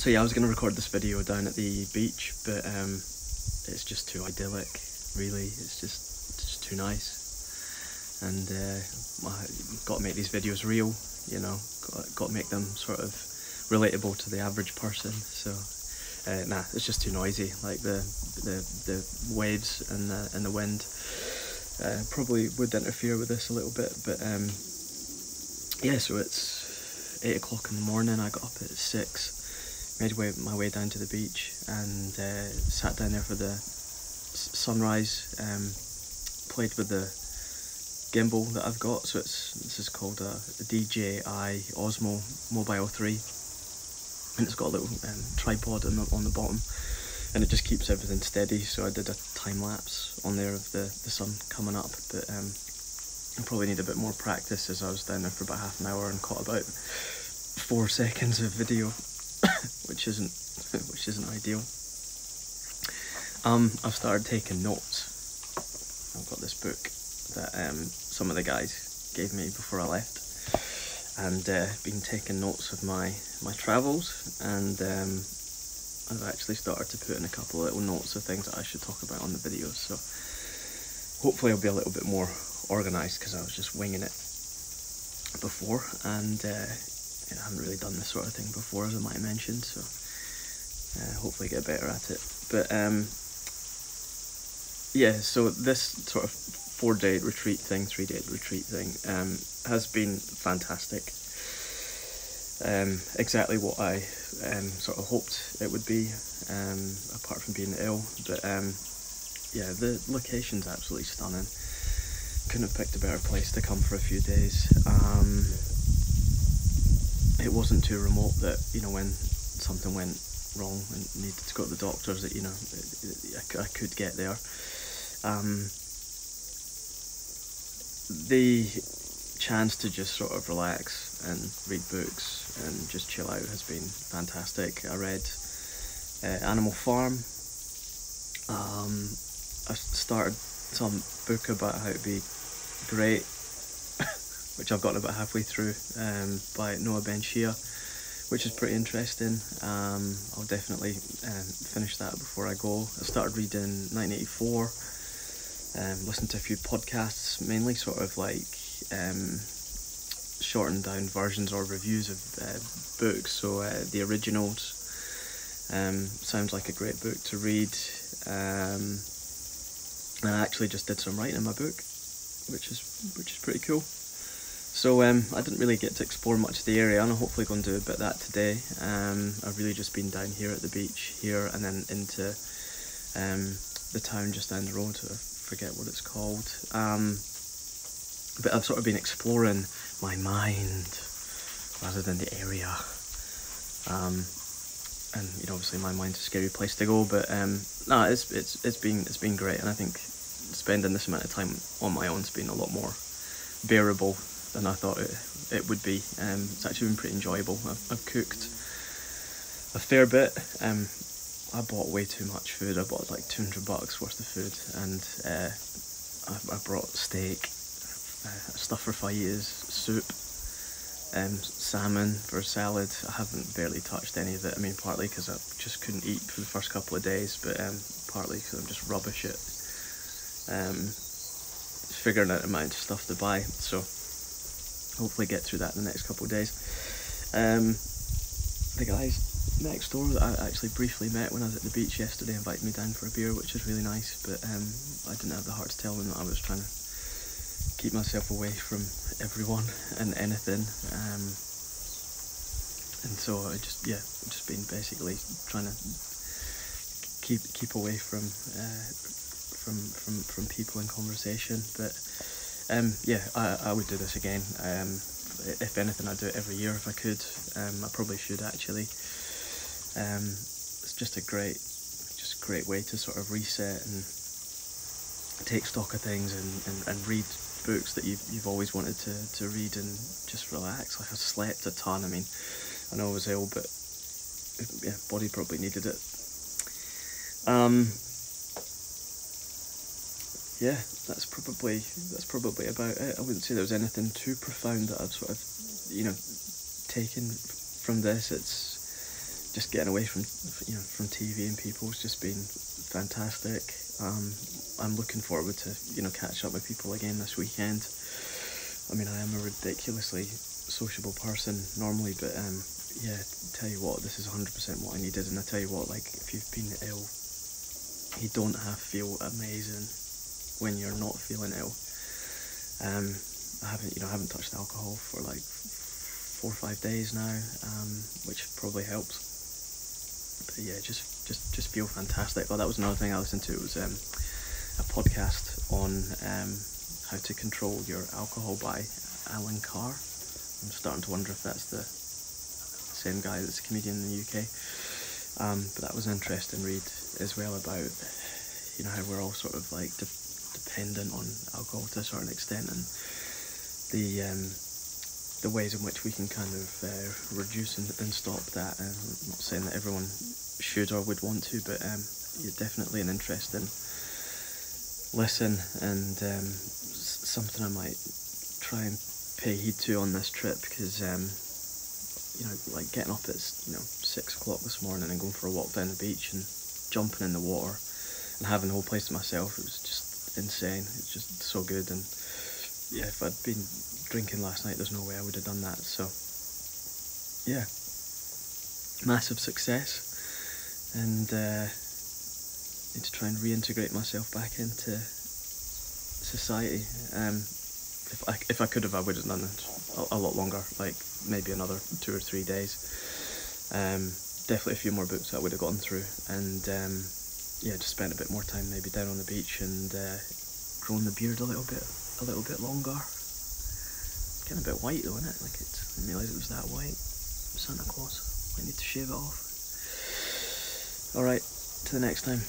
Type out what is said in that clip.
So yeah, I was going to record this video down at the beach, but it's just too idyllic, really. It's just too nice. And got to make these videos real, you know, got to make them sort of relatable to the average person. So nah, it's just too noisy. Like the waves and the wind probably would interfere with this a little bit. But yeah, so it's 8 o'clock in the morning. I got up at 6, made my way down to the beach, and sat down there for the sunrise. Played with the gimbal that I've got. So this is called a DJI Osmo Mobile 3. And it's got a little tripod on the bottom, and it just keeps everything steady. So I did a time lapse on there of the sun coming up, but I probably need a bit more practice, as I was down there for about half an hour and caught about 4 seconds of video, which isn't ideal. I've started taking notes. I've got this book that some of the guys gave me before I left, and been taking notes of my travels, and I've actually started to put in a couple of little notes of things that I should talk about on the videos. So hopefully I'll be a little bit more organised, because I was just winging it before, and I haven't really done this sort of thing before, as I might have mentioned. So hopefully get better at it. But yeah, so this sort of 3-day retreat thing has been fantastic. Exactly what I sort of hoped it would be, apart from being ill. But yeah, the location's absolutely stunning. Couldn't have picked a better place to come for a few days. It wasn't too remote that, you know, when something went wrong and needed to go to the doctors, that, you know, I could get there. The chance to just sort of relax and read books and just chill out has been fantastic. I read Animal Farm. I started some book about how to be great, which I've gotten about halfway through, by Noah Ben-Shia, which is pretty interesting. I'll definitely finish that before I go. I started reading 1984, listened to a few podcasts, mainly sort of like shortened down versions or reviews of books. So the originals sounds like a great book to read. And I actually just did some writing in my book, which is pretty cool. So I didn't really get to explore much of the area, and I'm hopefully going to do a bit of that today. I've really just been down here at the beach here, and then into the town just down the road. I forget what it's called. But I've sort of been exploring my mind rather than the area. And you know, obviously my mind's a scary place to go, but no, it's been great, and I think spending this amount of time on my own's been a lot more bearable than I thought it would be. It's actually been pretty enjoyable. I've cooked a fair bit. I bought way too much food. I bought like $200 worth of food, and I brought steak, stuff for fajitas, soup, salmon for salad. I haven't barely touched any of it. I mean, partly because I just couldn't eat for the first couple of days, but partly because I'm just rubbish at figuring out the amount of stuff to buy. So hopefully get through that in the next couple of days. The guys next door that I actually briefly met when I was at the beach yesterday invited me down for a beer, which is really nice, but I didn't have the heart to tell them that I was trying to keep myself away from everyone and anything, and so I just been basically trying to keep away from people in conversation. But yeah, I would do this again. If anything, I'd do it every year if I could. I probably should actually. It's just a great way to sort of reset and take stock of things, and read books that you've always wanted to read, and just relax. Like, I slept a ton. I mean, I know I was ill, but yeah, body probably needed it. Yeah, that's probably about it. I wouldn't say there was anything too profound that I've sort of, you know, taken from this. It's just getting away from from TV and people has just been fantastic. I'm looking forward to catch up with people again this weekend. I mean, I am a ridiculously sociable person normally, but yeah, tell you what, this is 100% what I needed. And I tell you what, like, if you've been ill, you don't have to feel amazing when you're not feeling ill. I haven't touched alcohol for like 4 or 5 days now, which probably helps. But yeah, just feel fantastic. Oh, that was another thing I listened to. It was a podcast on how to control your alcohol by Alan Carr. I'm starting to wonder if that's the same guy that's a comedian in the UK. But that was an interesting read as well about how we're all sort of like dependent on alcohol to a certain extent, and the ways in which we can kind of reduce and stop that. I'm not saying that everyone should or would want to, but you're definitely an interesting listen, and something I might try and pay heed to on this trip, because like getting up at 6 o'clock this morning and going for a walk down the beach and jumping in the water and having the whole place to myself, it was just insane. It's just so good. And yeah, if I'd been drinking last night, there's no way I would have done that. So yeah, massive success, and need to try and reintegrate myself back into society. If I could have, I would have done it a lot longer, like maybe another 2 or 3 days. Definitely a few more books I would have gone through, and yeah, just spent a bit more time maybe down on the beach and growing the beard a little bit longer. It's getting a bit white though, isn't it? Like, I didn't realise it was that white. Santa Claus, I need to shave it off. Alright, to the next time.